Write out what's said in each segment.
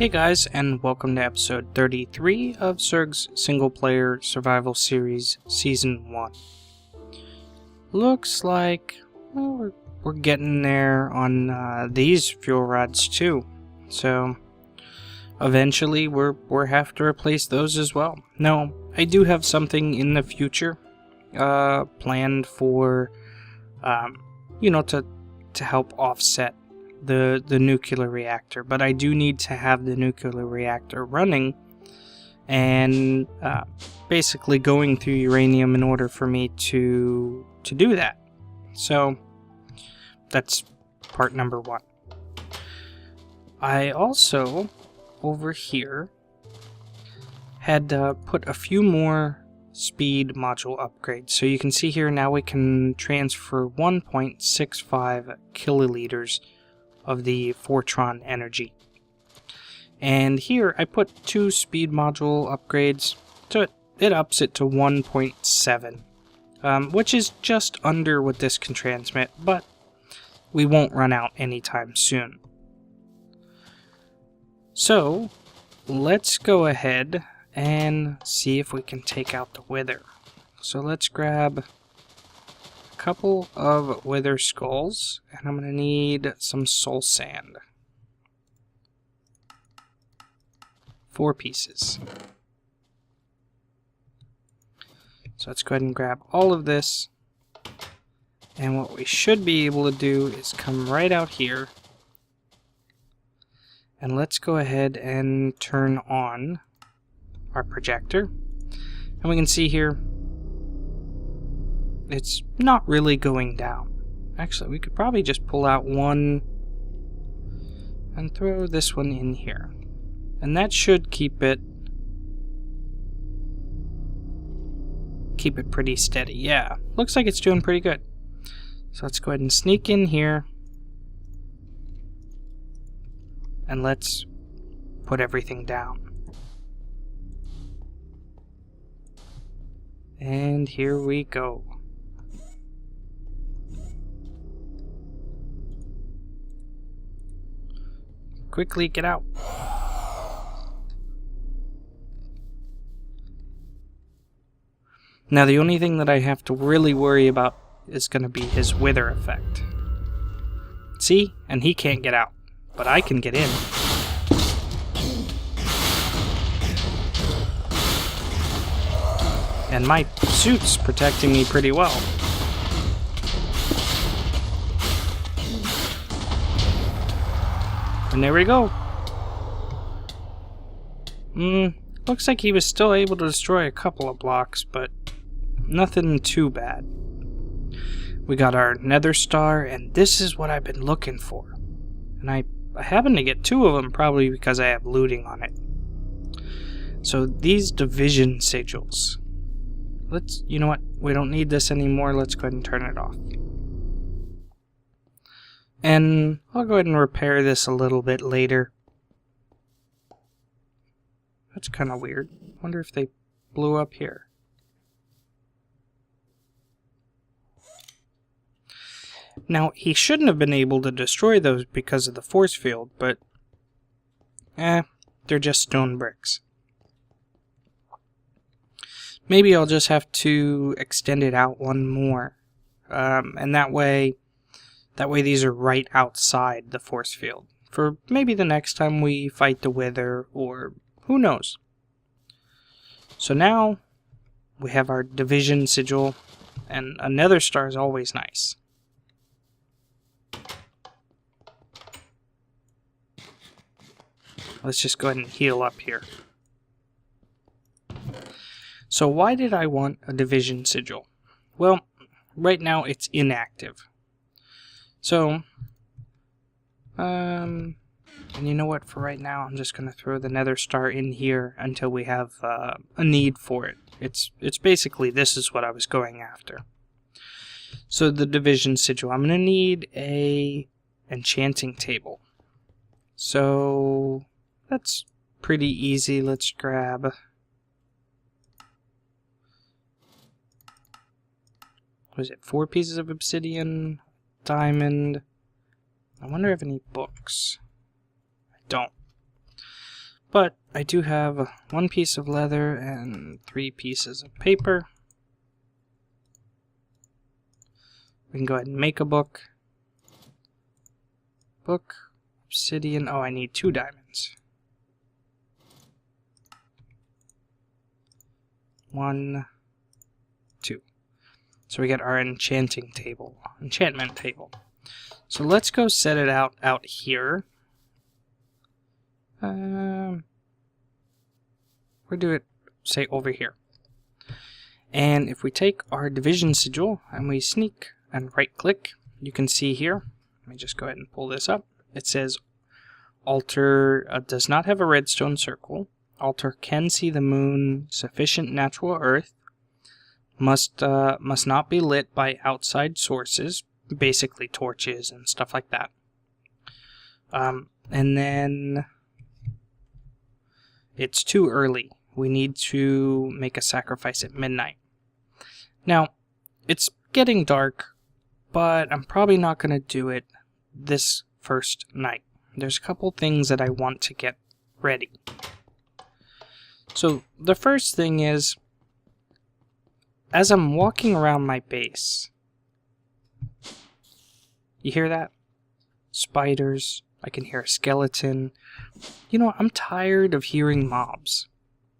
Hey guys, and welcome to episode 33 of Surg's single-player survival series, Season 1. Looks like, well, we're getting there on these fuel rods too, so eventually we'll have to replace those as well. Now, I do have something in the future planned for, to help offset the nuclear reactor, but I do need to have the nuclear reactor running and basically going through uranium in order for me to do that. So that's part number one. I also over here had put a few more speed module upgrades. So you can see here now we can transfer 1.65 kiloliters of the Fortron energy. And here I put 2 speed module upgrades, so it ups it to 1.7, which is just under what this can transmit, but we won't run out anytime soon. So let's go ahead and see if we can take out the wither. So let's grab couple of wither skulls, and I'm going to need some soul sand. 4 pieces. So let's go ahead and grab all of this, and what we should be able to do is come right out here, and let's go ahead and turn on our projector, and we can see here it's not really going down. Actually, we could probably just pull out one and throw this one in here. And that should keep it pretty steady. Yeah, looks like it's doing pretty good. So let's go ahead and sneak in here. And let's put everything down. And here we go. Quickly, get out. Now the only thing that I have to really worry about is going to be his wither effect. See? And he can't get out, but I can get in. And my suit's protecting me pretty well. And there we go. Looks like he was still able to destroy a couple of blocks, but nothing too bad. We got our nether star, and this is what I've been looking for. And I happened to get 2 of them, probably because I have looting on it. So these division sigils. You know what? We don't need this anymore. Let's go ahead and turn it off. And I'll go ahead and repair this a little bit later. That's kind of weird. Wonder if they blew up here. Now, he shouldn't have been able to destroy those because of the force field, but they're just stone bricks. Maybe I'll just have to extend it out one more. And that way these are right outside the force field. For maybe the next time we fight the wither, or who knows. So now we have our division sigil, and a nether star is always nice. Let's just go ahead and heal up here. So why did I want a division sigil? Well, right now it's inactive. So, and you know what, for right now I'm just going to throw the nether star in here until we have a need for it. It's basically, this is what I was going after. So the division sigil, I'm going to need a enchanting table. So that's pretty easy. Let's grab, what is it, 4 pieces of obsidian, diamond. I wonder if any books. I don't. But I do have 1 piece of leather and 3 pieces of paper. We can go ahead and make a book. Book, obsidian. Oh, I need 2 diamonds. 1, 2. So we get our enchantment table. So let's go set it out here. We'll do it, say, over here. And if we take our division sigil and we sneak and right click, you can see here, let me just go ahead and pull this up. It says altar does not have a redstone circle. Altar can see the moon, sufficient natural earth, must not be lit by outside sources, basically torches and stuff like that. And then it's too early. We need to make a sacrifice at midnight. Now, it's getting dark, but I'm probably not going to do it this first night. There's a couple things that I want to get ready. So the first thing is, as I'm walking around my base, you hear that? Spiders. I can hear a skeleton. You know, I'm tired of hearing mobs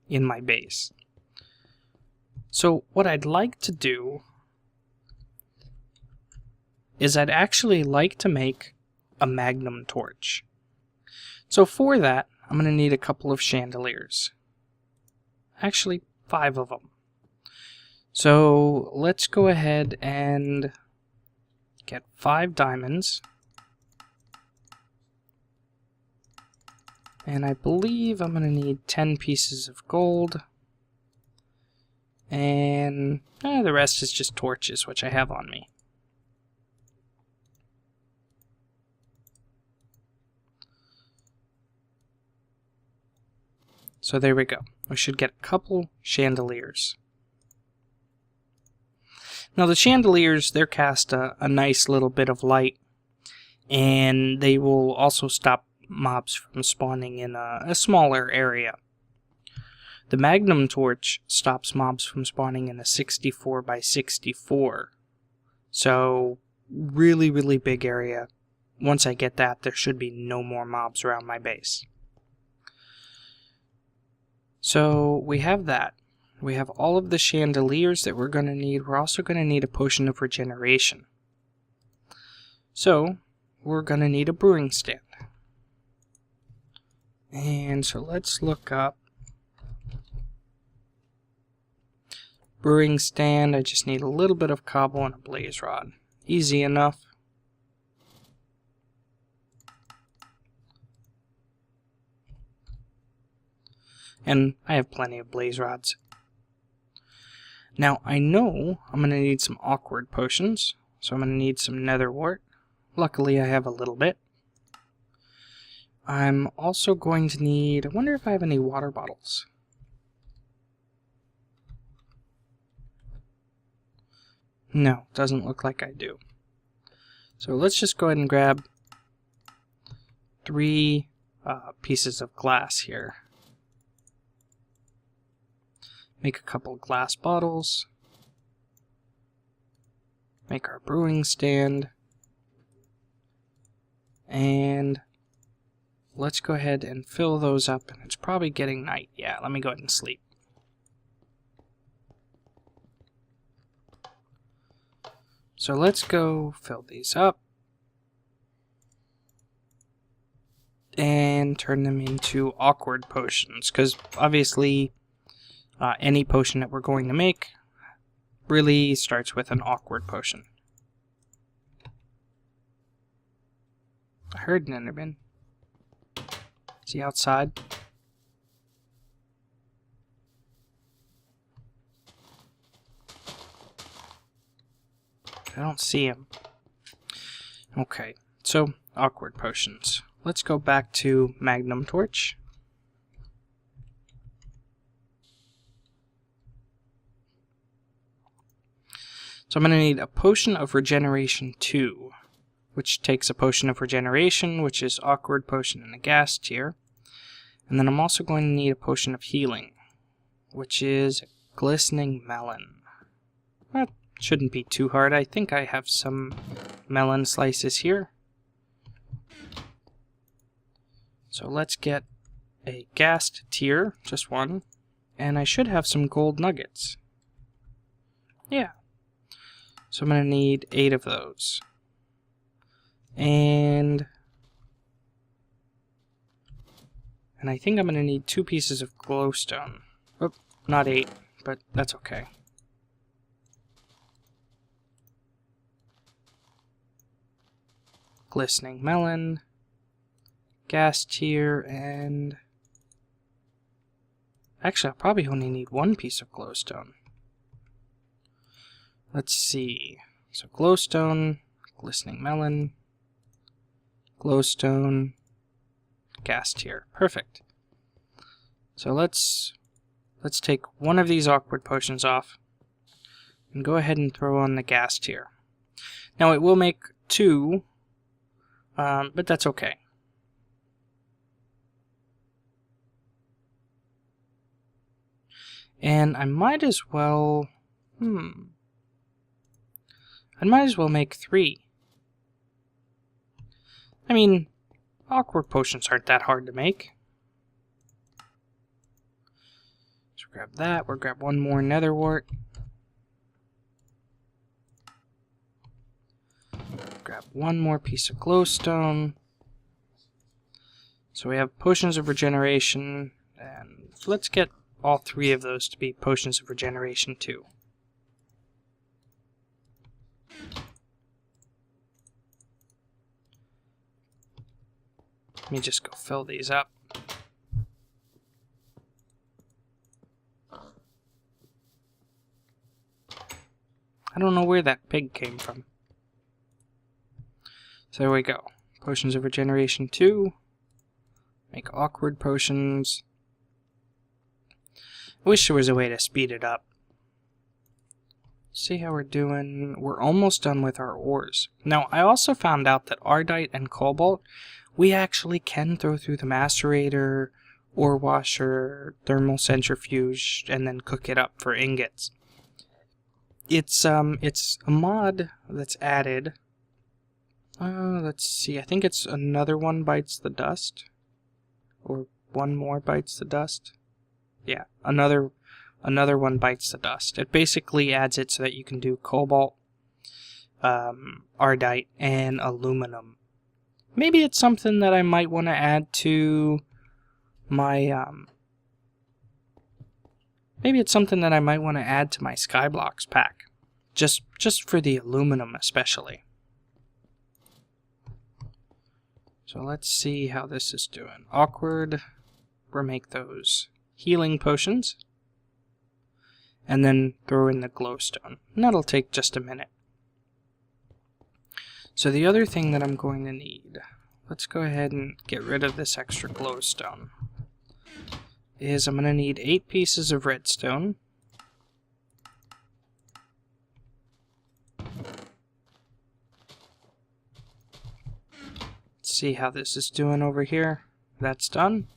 in my base. So what I'd like to do is I'd actually like to make a magnum torch. So for that, I'm going to need a couple of chandeliers. Actually, 5 of them. So let's go ahead and get 5 diamonds. And I believe I'm going to need 10 pieces of gold. And the rest is just torches, which I have on me. So there we go. We should get a couple chandeliers. Now the chandeliers, they're cast a nice little bit of light, and they will also stop mobs from spawning in a smaller area. The magnum torch stops mobs from spawning in a 64 by 64. So really, really big area. Once I get that, there should be no more mobs around my base. So we have that. We have all of the chandeliers that we're going to need. We're also going to need a potion of regeneration. So we're going to need a brewing stand. And so let's look up brewing stand. I just need a little bit of cobble and a blaze rod. Easy enough. And I have plenty of blaze rods. Now, I know I'm going to need some awkward potions, so I'm going to need some nether wart. Luckily, I have a little bit. I'm also going to need... I wonder if I have any water bottles. No, doesn't look like I do. So let's just go ahead and grab 3 pieces of glass here. Make a couple glass bottles. Make our brewing stand. And let's go ahead and fill those up. And it's probably getting night. Yeah, let me go ahead and sleep. So let's go fill these up. And turn them into awkward potions. Because obviously... any potion that we're going to make really starts with an awkward potion. I heard an enderman. Is he outside? I don't see him. Okay, so awkward potions. Let's go back to Magnum Torch. So I'm going to need a Potion of Regeneration 2, which takes a Potion of Regeneration, which is Awkward Potion in the Gas tier. And then I'm also going to need a potion of healing, which is glistening melon. That shouldn't be too hard. I think I have some melon slices here. So let's get a gassed tier, just one, and I should have some gold nuggets. Yeah. So I'm going to need 8 of those. And I think I'm going to need 2 pieces of glowstone. Oh, not 8, but that's okay. Glistening melon, gas tier, and actually I'll probably only need 1 piece of glowstone. Let's see. So glowstone, glistening melon, glowstone, gas tier. Perfect. So let's take one of these awkward potions off and go ahead and throw on the gas tier. Now it will make 2, but that's okay. And I might as well make 3. I mean, awkward potions aren't that hard to make. So grab that. We'll grab 1 more nether wart. Grab 1 more piece of glowstone. So we have potions of regeneration, and let's get all 3 of those to be potions of regeneration too. Let me just go fill these up. I don't know where that pig came from. So there we go. Potions of regeneration 2. Make awkward potions. I wish there was a way to speed it up. See how we're doing. We're almost done with our ores. Now, I also found out that ardite and cobalt, we actually can throw through the macerator, ore washer, thermal centrifuge, and then cook it up for ingots. It's a mod that's added. Let's see. I think it's another one bites the dust, or 1 more bites the dust. Yeah, another one bites the dust. It basically adds it so that you can do cobalt, ardite, and aluminum. Maybe it's something that I might want to add to my Skyblocks pack, just for the aluminum especially. So let's see how this is doing. Awkward. We'll make those healing potions, and then throw in the glowstone. And that'll take just a minute. So the other thing that I'm going to need, let's go ahead and get rid of this extra glowstone, is I'm going to need 8 pieces of redstone. Let's see how this is doing over here. That's done.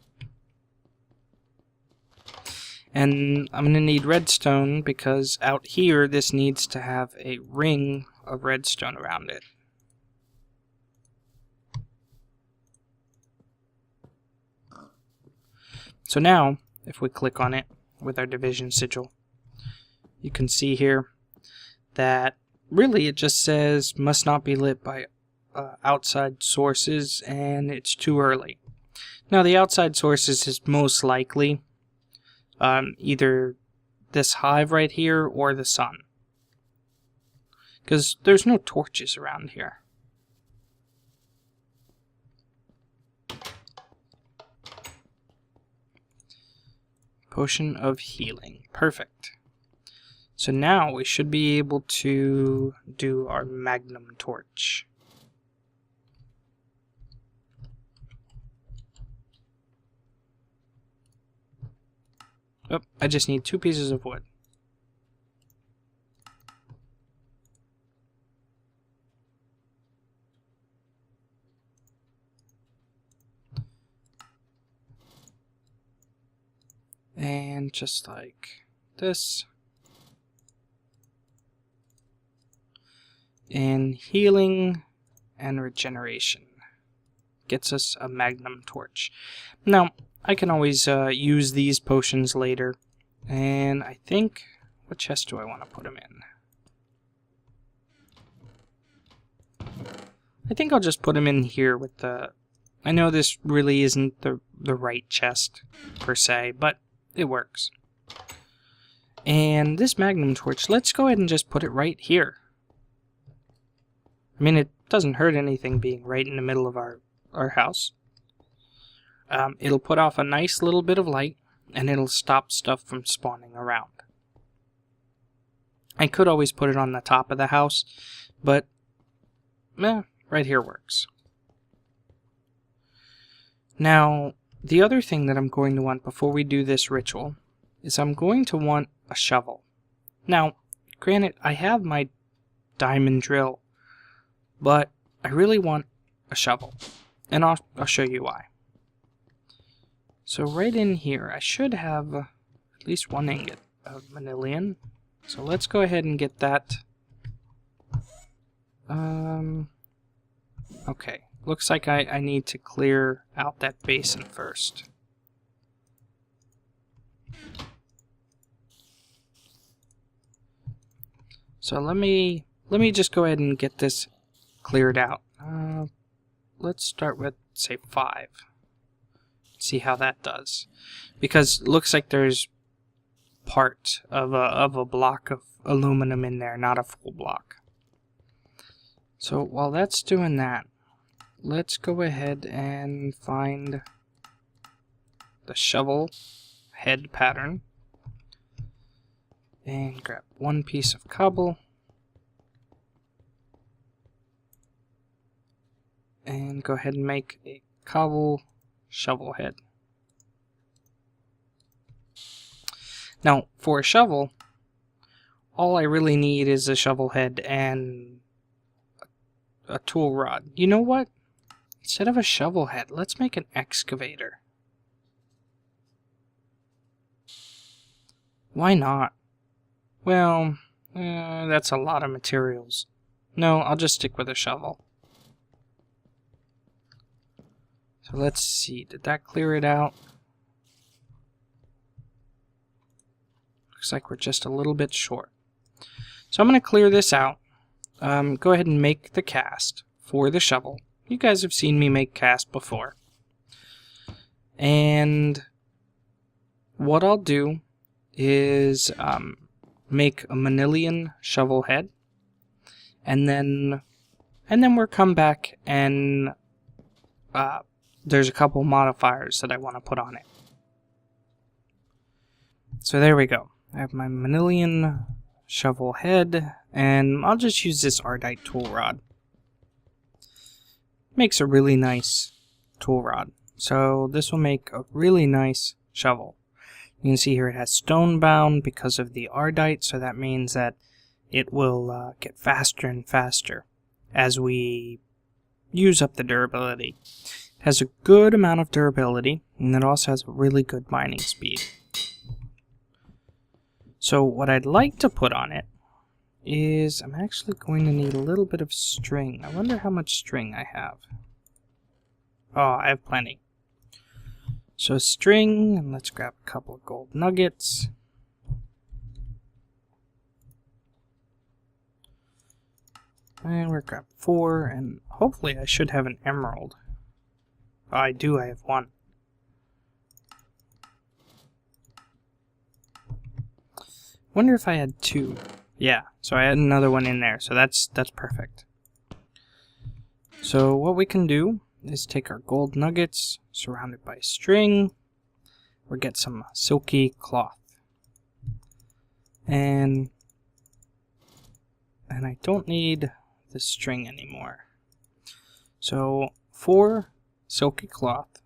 And I'm going to need redstone because out here this needs to have a ring of redstone around it. So now, if we click on it with our division sigil, you can see here that really it just says must not be lit by outside sources, and it's too early. Now the outside sources is most likely either this hive right here or the sun, because there's no torches around here. Potion of healing. Perfect. So now we should be able to do our magnum torch. Oh, I just need 2 pieces of wood. And just like this. And healing and regeneration gets us a magnum torch. Now, I can always use these potions later. And I think, what chest do I want to put them in? I think I'll just put them in here with the... I know this really isn't the right chest, per se, but it works. And this magnum torch, let's go ahead and just put it right here. I mean, it doesn't hurt anything being right in the middle of our house. It'll put off a nice little bit of light, and it'll stop stuff from spawning around. I could always put it on the top of the house, but right here works. Now, the other thing that I'm going to want before we do this ritual is I'm going to want a shovel. Now, granted, I have my diamond drill, but I really want a shovel, and I'll show you why. So right in here, I should have at least one ingot of manilian. So let's go ahead and get that. Okay, looks like I need to clear out that basin first. So let me just go ahead and get this cleared out. Let's start with, say, 5. See how that does, because it looks like there's part of a block of aluminum in there, not a full block. So while that's doing that, let's go ahead and find the shovel head pattern and grab one piece of cobble and go ahead and make a cobble shovel head. Now, for a shovel, all I really need is a shovel head and a tool rod. You know what? Instead of a shovel head, let's make an excavator. Why not? Well, that's a lot of materials. No, I'll just stick with a shovel. So let's see, did that clear it out? Looks like we're just a little bit short. So I'm going to clear this out. Go ahead and make the cast for the shovel. You guys have seen me make cast before. And what I'll do is make a manilian shovel head. And then we'll come back and there's a couple modifiers that I want to put on it. So there we go. I have my manilian shovel head, and I'll just use this Ardite tool rod. Makes a really nice tool rod. So this will make a really nice shovel. You can see here it has stone bound because of the Ardite, so that means that it will get faster and faster as we use up the durability. Has a good amount of durability, and it also has a really good mining speed. So what I'd like to put on it is I'm actually going to need a little bit of string. I wonder how much string I have. Oh, I have plenty. So string, and let's grab a couple of gold nuggets. And we're grab 4, and hopefully I should have an emerald. Oh, I do, I have 1. Wonder if I had 2. Yeah, so I had another one in there, so that's perfect. So what we can do is take our gold nuggets, surrounded by string, or get some silky cloth. And I don't need the string anymore. So 4 silky cloth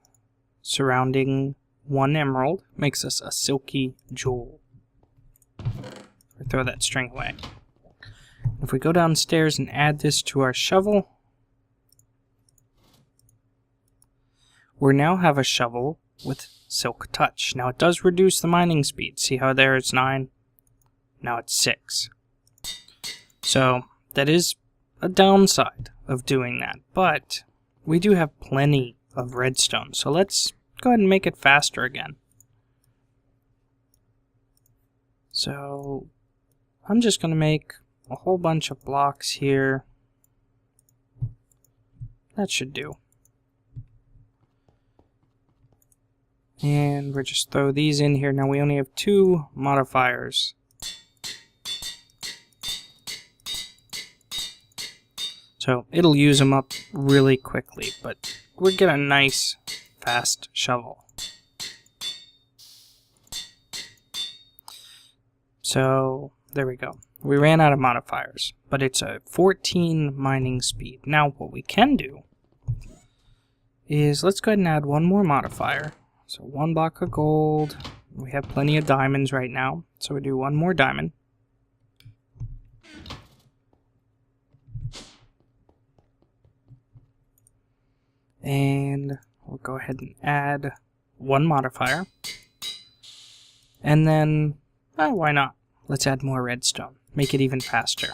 surrounding 1 emerald makes us a silky jewel. Or throw that string away. If we go downstairs and add this to our shovel, we now have a shovel with Silk Touch. Now it does reduce the mining speed. See how there it's 9? Now it's 6. So that is a downside of doing that, but we do have plenty of redstone, so let's go ahead and make it faster again. So I'm just going to make a whole bunch of blocks here. That should do. And we'll just throw these in here. Now we only have 2 modifiers. So it'll use them up really quickly, but we'll get a nice fast shovel. So there we go. We ran out of modifiers, but it's a 14 mining speed. Now what we can do is let's go ahead and add one more modifier. So 1 block of gold. We have plenty of diamonds right now, so we do 1 more diamond. And we'll go ahead and add 1 modifier. And then, why not? Let's add more redstone. Make it even faster.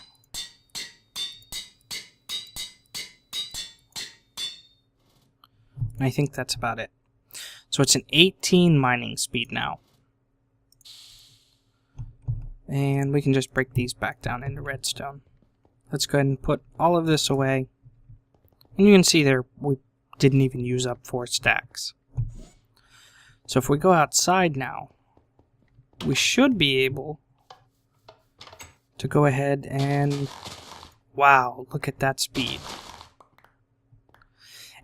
And I think that's about it. So it's an 18 mining speed now. And we can just break these back down into redstone. Let's go ahead and put all of this away. And you can see there, we didn't even use up 4 stacks. So if we go outside now, we should be able to go ahead and, wow, look at that speed.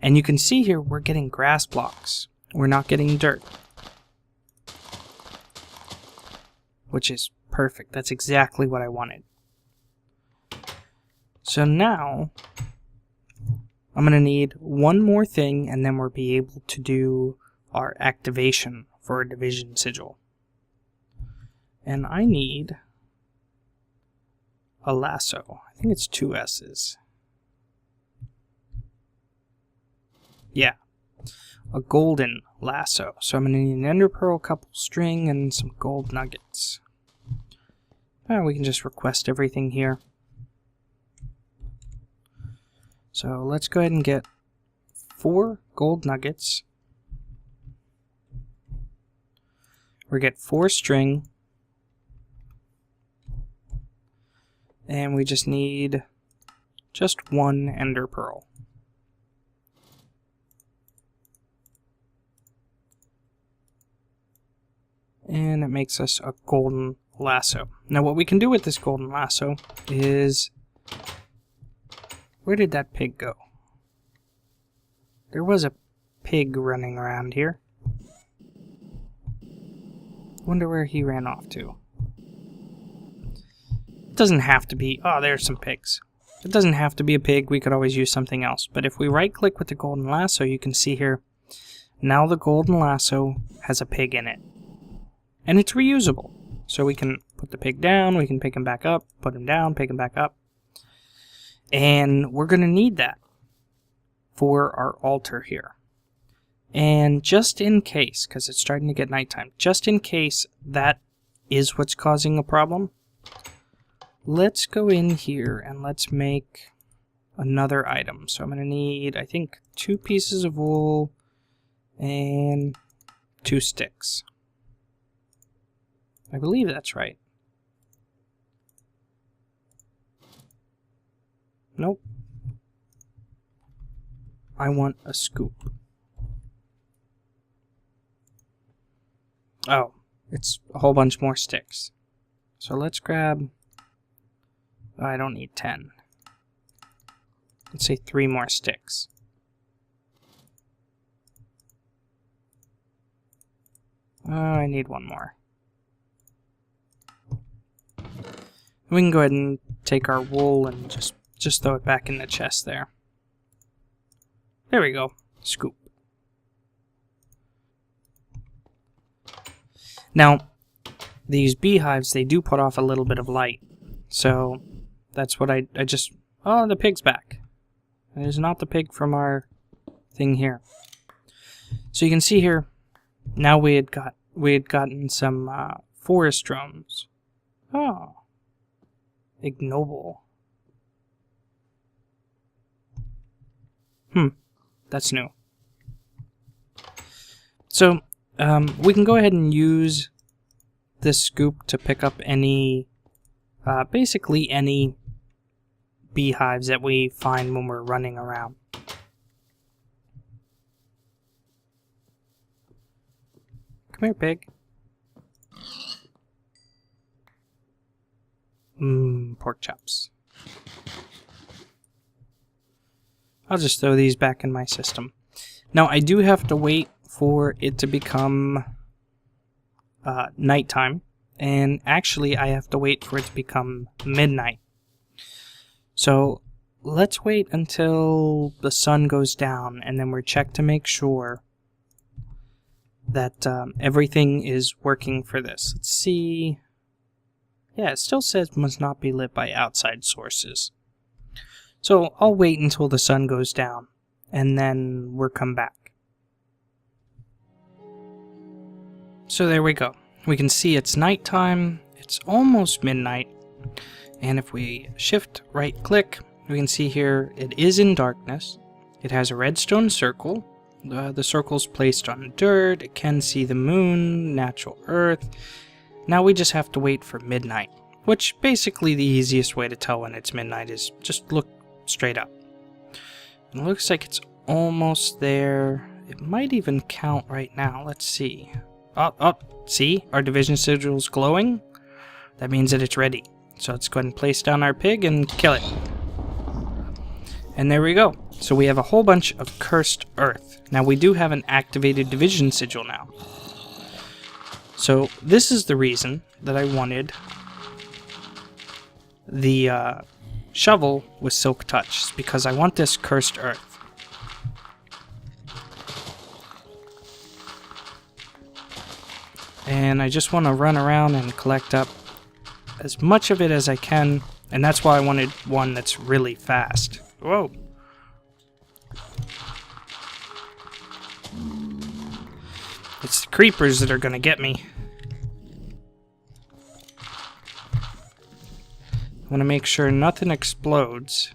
And you can see here we're getting grass blocks. We're not getting dirt. Which is perfect. That's exactly what I wanted. So now I'm going to need one more thing, and then we'll be able to do our activation for a division sigil. And I need a lasso. I think it's 2 S's. Yeah. A golden lasso. So I'm going to need an ender pearl, couple string, and some gold nuggets. We can just request everything here. So let's go ahead and get 4 gold nuggets. We'll get 4 string. And we just need just 1 ender pearl. And it makes us a golden lasso. Now what we can do with this golden lasso is... Where did that pig go? There was a pig running around here. Wonder where he ran off to. It doesn't have to be... Oh, there's some pigs. It doesn't have to be a pig. We could always use something else. But if we right-click with the golden lasso, you can see here, now the golden lasso has a pig in it. And it's reusable. So we can put the pig down, we can pick him back up, put him down, pick him back up. And we're going to need that for our altar here. And just in case, because it's starting to get nighttime, just in case that is what's causing a problem, let's go in here and let's make another item. So I'm going to need, I think, 2 pieces of wool and 2 sticks. I believe that's right. Nope. I want a scoop. Oh, it's a whole bunch more sticks. So let's grab... Oh, I don't need 10. Let's say 3 more sticks. Oh, I need 1 more. We can go ahead and take our wool and just throw it back in the chest there. There we go. Scoop. Now, these beehives, they do put off a little bit of light. So, that's what I just... Oh, the pig's back. It is not the pig from our thing here. So you can see here, Now we had gotten some forest drones. Oh, ignoble. That's new. So we can go ahead and use this scoop to pick up any, basically any beehives that we find when we're running around. Come here, pig. Pork chops. I'll just throw these back in my system. Now, I do have to wait for it to become nighttime, and actually I have to wait for it to become midnight. So let's wait until the sun goes down, and then we'll check to make sure that everything is working for this. Let's see. Yeah, it still says must not be lit by outside sources. So I'll wait until the sun goes down, and then we'll come back. So there we go. We can see it's nighttime. It's almost midnight. And if we shift right click, we can see here it is in darkness. It has a redstone circle. The circle's placed on dirt. It can see the moon, natural earth. Now we just have to wait for midnight, which basically the easiest way to tell when it's midnight is just look straight up. It looks like it's almost there. It might even count right now. Let's see. Oh, see? Our division sigil's glowing. That means that it's ready. So let's go ahead and place down our pig and kill it. And there we go. So we have a whole bunch of cursed earth. Now we do have an activated division sigil now. So this is the reason that I wanted the shovel with silk touch. It's because I want this cursed earth. And I just want to run around and collect up as much of it as I can. And that's why I wanted one that's really fast. Whoa. It's the creepers that are going to get me. I want to make sure nothing explodes.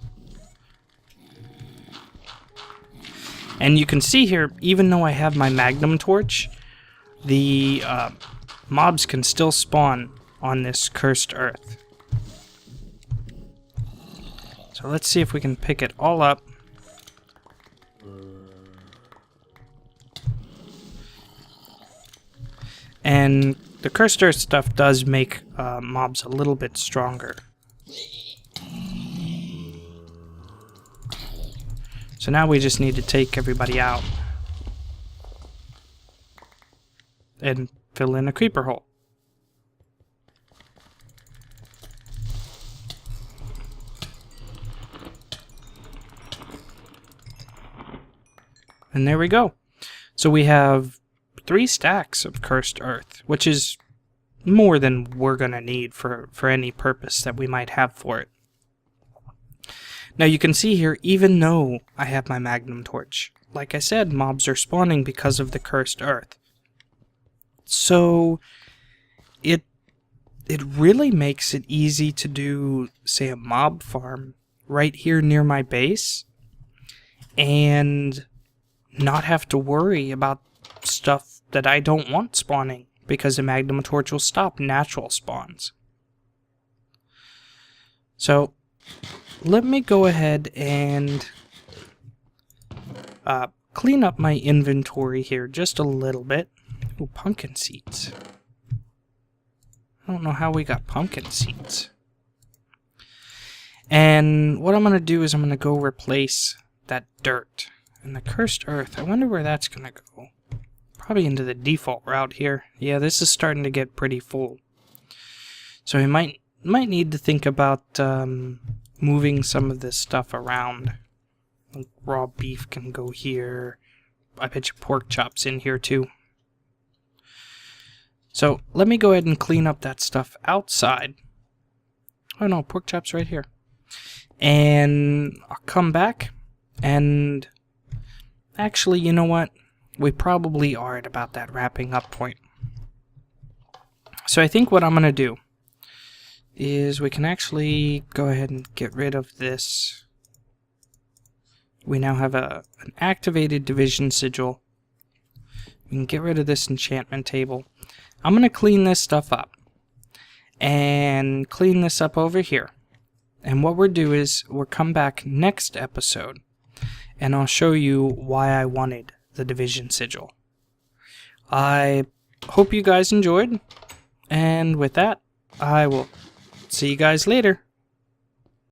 And you can see here, even though I have my magnum torch, the mobs can still spawn on this cursed earth. So let's see if we can pick it all up. And the cursed earth stuff does make mobs a little bit stronger. So now we just need to take everybody out and fill in a creeper hole. And there we go. So we have 3 stacks of cursed earth, which is more than we're going to need for any purpose that we might have for it. Now you can see here, even though I have my magnum torch, like I said, mobs are spawning because of the cursed earth. So it really makes it easy to do, say, a mob farm right here near my base and not have to worry about stuff that I don't want spawning, because the magnum torch will stop natural spawns. So let me go ahead and clean up my inventory here just a little bit. Ooh, pumpkin seeds. I don't know how we got pumpkin seeds. And what I'm going to do is I'm going to go replace that dirt. And the cursed earth, I wonder where that's going to go. Probably into the default route here. Yeah, this is starting to get pretty full. So we might need to think about moving some of this stuff around. Like raw beef can go here. I bet you pork chops in here too. So let me go ahead and clean up that stuff outside. Oh no, pork chops right here. And I'll come back and actually, you know what? we probably are at about that wrapping up point. So I think what I'm going to do is we can actually go ahead and get rid of this. We now have an activated division sigil. We can get rid of this enchantment table. I'm going to clean this stuff up and clean this up over here. And what we'll do is we'll come back next episode and I'll show you why I wanted the division sigil. I hope you guys enjoyed, and with that, I will see you guys later.